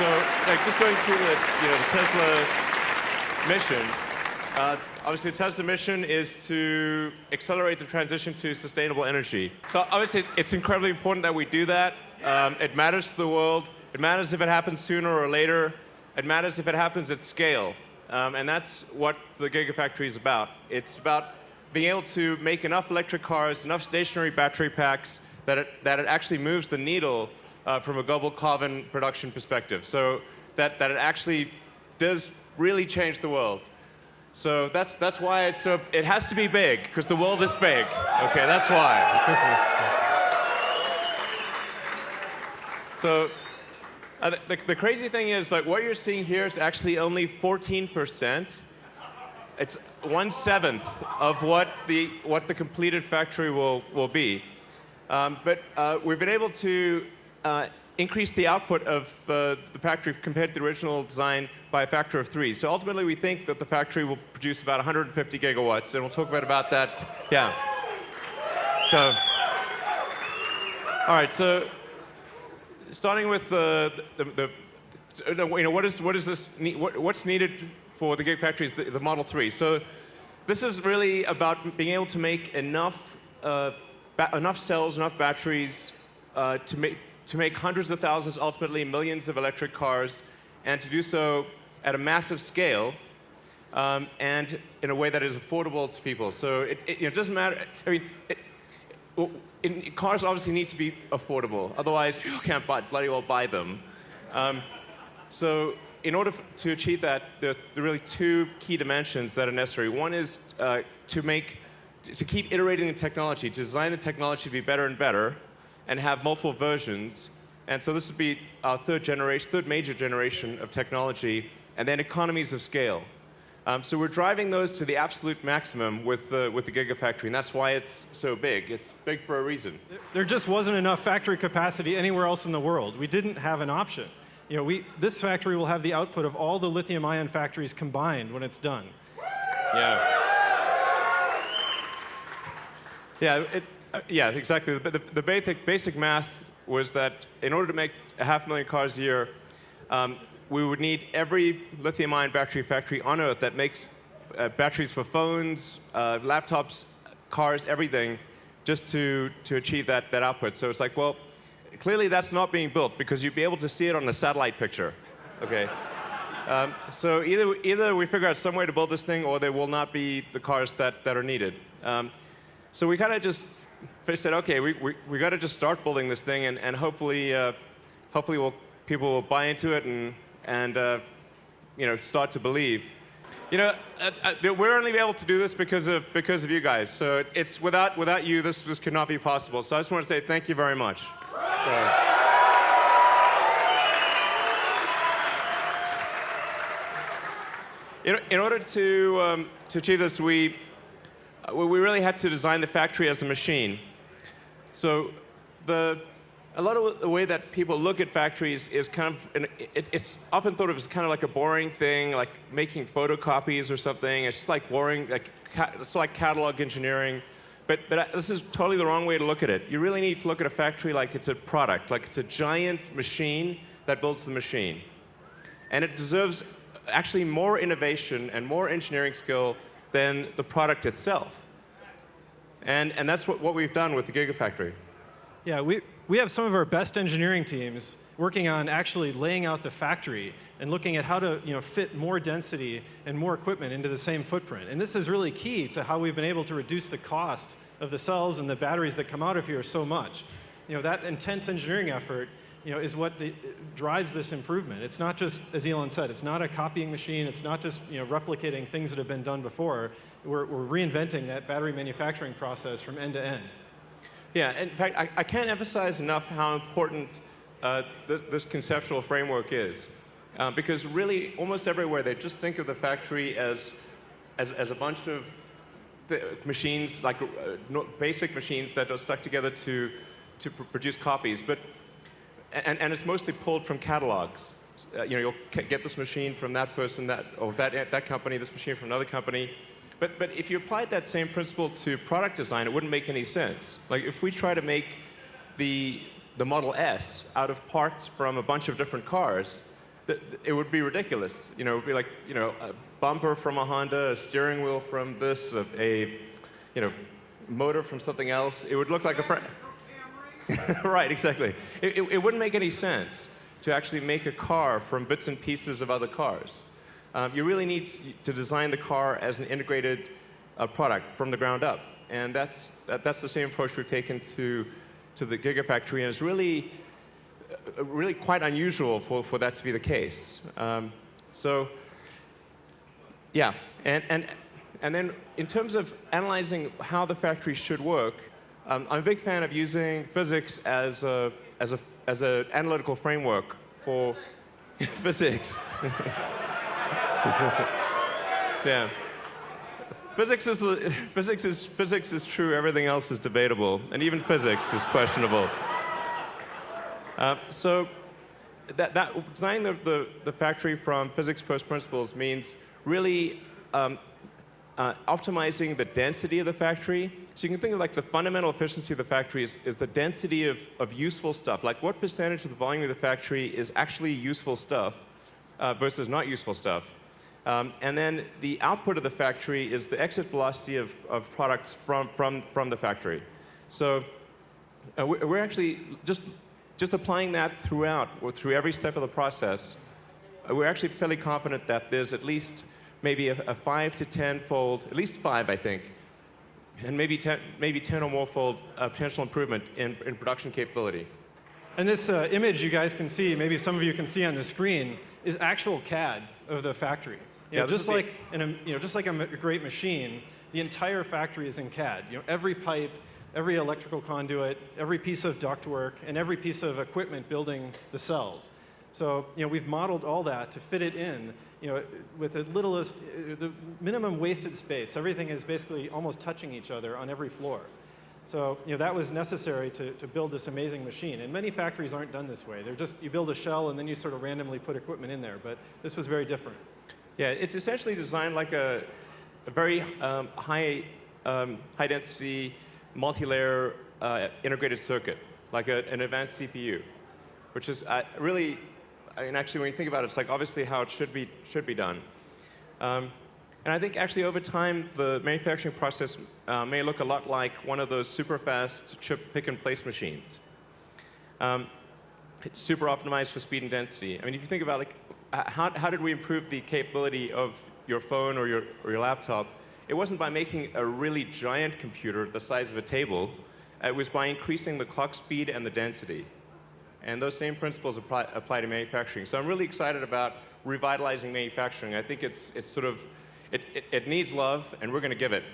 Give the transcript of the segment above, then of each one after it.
So, like, just going through the Tesla mission. Obviously, the Tesla mission is to accelerate the transition to sustainable energy. So, obviously, it's incredibly important that we do that. It matters to the world. It matters if it happens sooner or later. It matters if it happens at scale. And that's what the Gigafactory is about. It's about being able to make enough electric cars, enough stationary battery packs that it actually moves the needle from a global carbon production perspective. So that it actually does really change the world. So that's why it has to be big, because the world is big. Okay, that's why. So the crazy thing is, like, what you're seeing here is actually only 14%. It's 1/7 of what the completed factory will be. But we've been able to increase the output of the factory compared to the original design by a factor of 3. So ultimately, we think that the factory will produce about 150 gigawatts, and we'll talk about that. Yeah. So, all right. So, starting with what's needed for the Gigafactory is the Model 3. So, this is really about being able to make enough cells, enough batteries to make hundreds of thousands, ultimately millions of electric cars, and to do so at a massive scale, and in a way that is affordable to people. So it doesn't matter. I mean, cars obviously need to be affordable. Otherwise, people can't bloody well buy them. So in order to achieve that, there are really two key dimensions that are necessary. One is to keep iterating the technology, to design the technology to be better and better, and have multiple versions. And so this would be our third major generation of technology, and then economies of scale. So we're driving those to the absolute maximum with the Gigafactory, and that's why it's so big. It's big for a reason. There just wasn't enough factory capacity anywhere else in the world. We didn't have an option. This factory will have the output of all the lithium-ion factories combined when it's done. Yeah. Yeah, exactly. The basic math was that in order to make 500,000 cars a year, we would need every lithium-ion battery factory on Earth that makes batteries for phones, laptops, cars, everything, just to achieve that output. So it's like, well, clearly that's not being built, because you'd be able to see it on a satellite picture. Okay. So either we figure out some way to build this thing, or there will not be the cars that are needed. So we kind of just said, okay, we got to just start building this thing, and hopefully people will buy into it and start to believe. We're only able to do this because of you guys. So it's without you, this could not be possible. So I just want to say thank you very much. In order to achieve this, we really had to design the factory as a machine. So a lot of the way that people look at factories is kind of, it's often thought of as kind of like a boring thing, like making photocopies or something. It's just like boring, it's like catalog engineering. But this is totally the wrong way to look at it. You really need to look at a factory like it's a product, like it's a giant machine that builds the machine. And it deserves actually more innovation and more engineering skill than the product itself. And that's what we've done with the Gigafactory. Yeah, we have some of our best engineering teams working on actually laying out the factory and looking at how to fit more density and more equipment into the same footprint. And this is really key to how we've been able to reduce the cost of the cells and the batteries that come out of here so much. That intense engineering effort is what drives this improvement. It's not just, as Elon said, it's not a copying machine. It's not just replicating things that have been done before. We're reinventing that battery manufacturing process from end to end. Yeah, in fact, I can't emphasize enough how important this conceptual framework is. Because really, almost everywhere, they just think of the factory as a bunch of machines, like basic machines that are stuck together to produce copies. And it's mostly pulled from catalogs. You'll get this machine from that person, that company, this machine from another company. But if you applied that same principle to product design, it wouldn't make any sense. Like if we try to make the Model S out of parts from a bunch of different cars, it would be ridiculous. It would be like, a bumper from a Honda, a steering wheel from this, a motor from something else. It would look like a right, exactly. It wouldn't make any sense to actually make a car from bits and pieces of other cars. You really need to design the car as an integrated product from the ground up. And that's the same approach we've taken to the Gigafactory, and it's really quite unusual for that to be the case. So, yeah, and then in terms of analyzing how the factory should work, I'm a big fan of using physics as an analytical framework for physics. Yeah. Physics is true. Everything else is debatable, and even physics is questionable. So designing the factory from physics first principles means really optimizing the density of the factory. So you can think of like the fundamental efficiency of the factory is the density of useful stuff. Like what percentage of the volume of the factory is actually useful stuff versus not useful stuff. And then the output of the factory is the exit velocity of products from the factory. So we're actually just applying that throughout, or through every step of the process. We're actually fairly confident that there's at least maybe a 5 to 10-fold, at least 5, I think, and maybe 10 or more fold potential improvement in production capability. And this image you guys can see, maybe some of you can see on the screen, is actual CAD of the factory. Just like a great machine, the entire factory is in CAD. Every pipe, every electrical conduit, every piece of ductwork, and every piece of equipment building the cells. So we've modeled all that to fit it in, with the minimum wasted space. Everything is basically almost touching each other on every floor. So that was necessary to build this amazing machine. And many factories aren't done this way. They're just, you build a shell and then you sort of randomly put equipment in there. But this was very different. Yeah, it's essentially designed like a very high density, multi-layer integrated circuit, like an advanced CPU, which is really, actually when you think about it, it's like obviously how it should be done. And I think actually over time, the manufacturing process may look a lot like one of those super fast chip pick and place machines. It's super optimized for speed and density. If you think about like, how did we improve the capability of your phone or your laptop? It wasn't by making a really giant computer the size of a table. It was by increasing the clock speed and the density. And those same principles apply to manufacturing. So I'm really excited about revitalizing manufacturing. I think it's sort of, it needs love, and we're going to give it.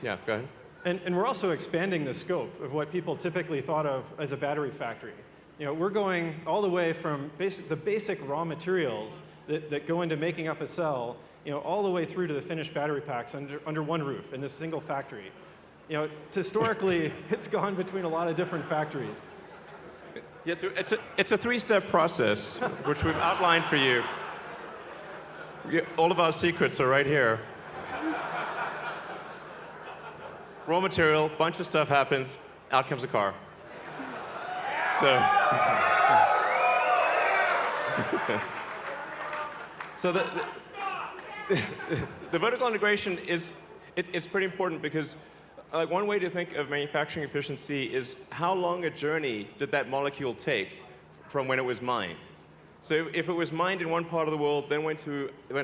Yeah, go ahead. And we're also expanding the scope of what people typically thought of as a battery factory. We're going all the way from the basic raw materials that go into making up a cell, all the way through to the finished battery packs under one roof in this single factory. Historically, it's gone between a lot of different factories. Yes, it's a three-step process, which we've outlined for you. All of our secrets are right here. Raw material, bunch of stuff happens, out comes a car. So the vertical integration it's pretty important because one way to think of manufacturing efficiency is how long a journey did that molecule take from when it was mined. So if it was mined in one part of the world, then went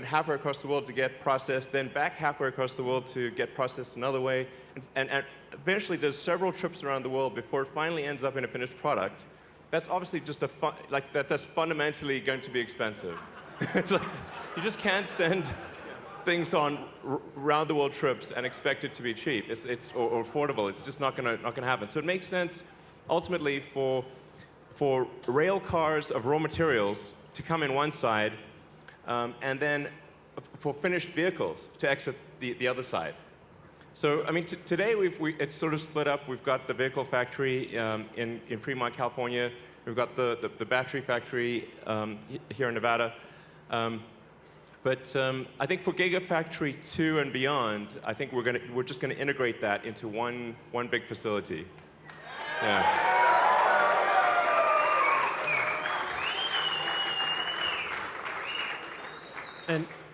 halfway across the world to get processed, then back halfway across the world to get processed another way, and eventually does several trips around the world before it finally ends up in a finished product, that's obviously just that's fundamentally going to be expensive. It's like you just can't send things on round the world trips and expect it to be cheap. Or affordable. It's just not gonna happen. So it makes sense ultimately for rail cars of raw materials to come in one side, and then for finished vehicles to exit the other side. So today it's sort of split up. We've got the vehicle factory in Fremont, California. We've got the battery factory here in Nevada. But I think for Gigafactory 2 and beyond, I think we're just going to integrate that into one big facility. Yeah.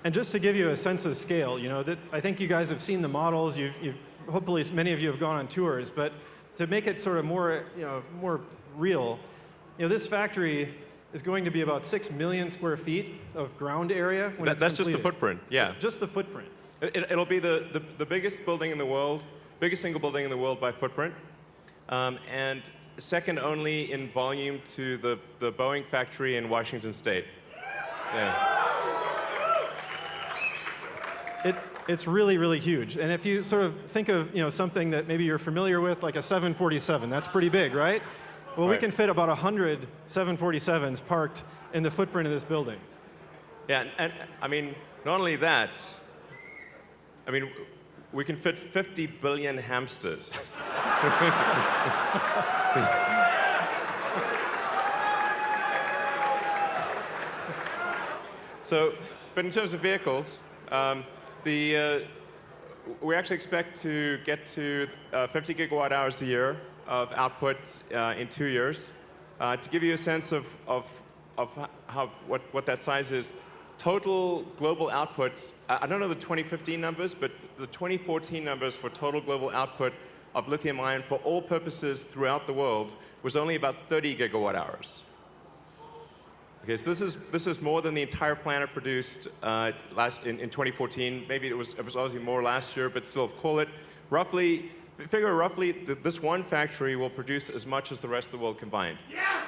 And just to give you a sense of scale, I think you guys have seen the models. Hopefully many of you have gone on tours, but to make it sort of more real, this factory is going to be about 6 million square feet of ground area when it's completed. That's just the footprint, yeah. It's just the footprint. It'll be the biggest building in the world, biggest single building in the world by footprint, and second only in volume to the Boeing factory in Washington State. Yeah. It's really, really huge. And if you sort of think of something that maybe you're familiar with, like a 747, that's pretty big, right? Well, right. We can fit about 100 747s parked in the footprint of this building. Yeah, and I mean, not only that, I mean, we can fit 50 billion hamsters. So, but in terms of vehicles, we actually expect to get to 50 gigawatt hours a year of output in 2 years. To give you a sense of what that size is, total global output, I don't know the 2015 numbers, but the 2014 numbers for total global output of lithium ion for all purposes throughout the world was only about 30 gigawatt hours. Okay, so this is more than the entire planet produced in 2014. Maybe it was obviously more last year, but still, figure roughly this one factory will produce as much as the rest of the world combined. Yes!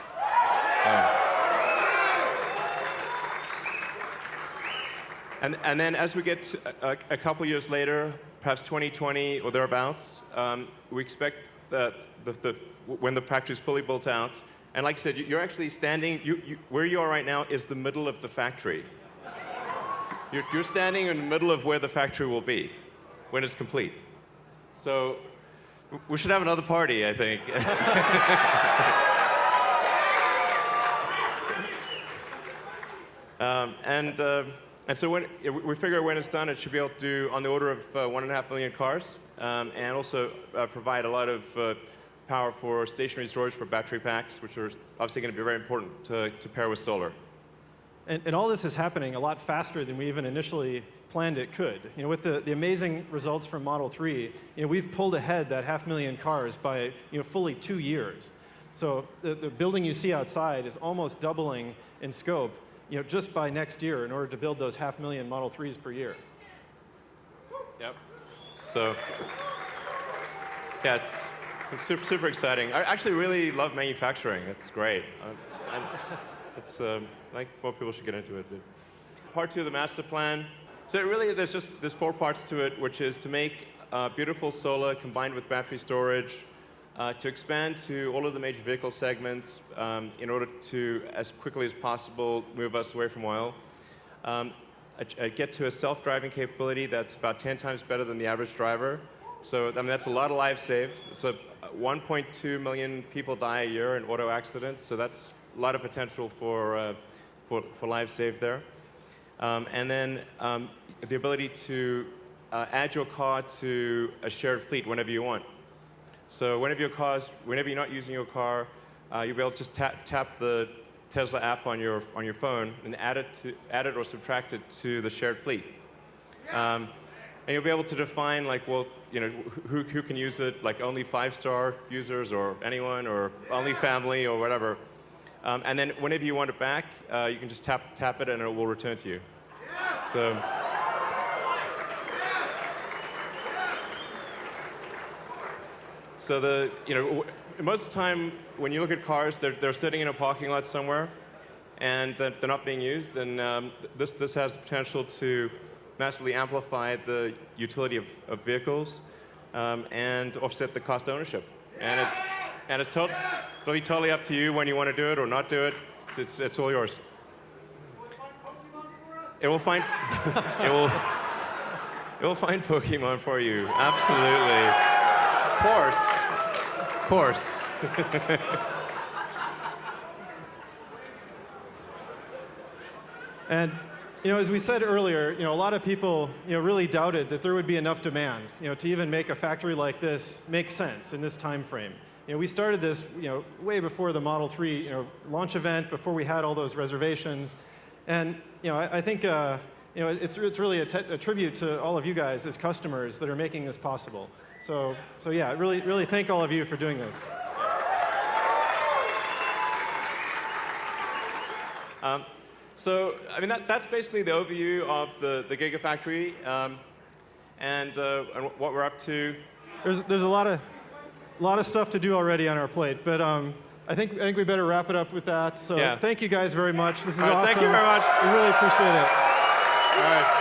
And then as we get to a couple years later, perhaps 2020 or thereabouts, we expect when the factory is fully built out. And like I said, you're actually standing, where you are right now is the middle of the factory. You're standing in the middle of where the factory will be when it's complete. So we should have another party, I think. And so we figure when it's done, it should be able to do on the order of 1.5 million cars, and also provide a lot of power for stationary storage for battery packs, which are obviously going to be very important to pair with solar. And all this is happening a lot faster than we even initially planned it could. With the amazing results from Model 3, we've pulled ahead that 500,000 cars by fully 2 years. So the building you see outside is almost doubling in scope just by next year in order to build those 500,000 Model 3s per year. Yep. So, yeah, it's super exciting. I actually really love manufacturing. It's great. It's like more people should get into it. Part 2 of the master plan. So really, there's 4 parts to it, which is to make beautiful solar combined with battery storage, to expand to all of the major vehicle segments in order to, as quickly as possible, move us away from oil. Get to a self-driving capability that's about 10 times better than the average driver. So I mean, that's a lot of lives saved. So 1.2 million people die a year in auto accidents. So that's a lot of potential for lives saved there. And then the ability to add your car to a shared fleet whenever you want. So whenever you're not using your car, you'll be able to just tap the Tesla app on your phone and add it or subtract it to the shared fleet. And you'll be able to define, like, well, who can use it, like only 5-star users or anyone or only family or whatever. And then whenever you want it back, you can just tap it and it will return to you. So. So most of the time when you look at cars, they're sitting in a parking lot somewhere, and they're not being used. And this has the potential to massively amplify the utility of vehicles and offset the cost of ownership. And it'll be totally up to you when you want to do it or not do it. It's all yours. It will find Pokemon for you. Absolutely. Of course. And As we said earlier, a lot of people, really doubted that there would be enough demand, to even make a factory like this make sense in this time frame. We started this, way before the Model 3, launch event, before we had all those reservations, and I think, it's really a tribute to all of you guys as customers that are making this possible. So yeah, really thank all of you for doing this. So, I mean, that's basically the overview of the Gigafactory and what we're up to. There's a lot of stuff to do already on our plate, but I think we better wrap it up with that. So Thank you guys very much. This is awesome. Thank you very much. We really appreciate it. All right.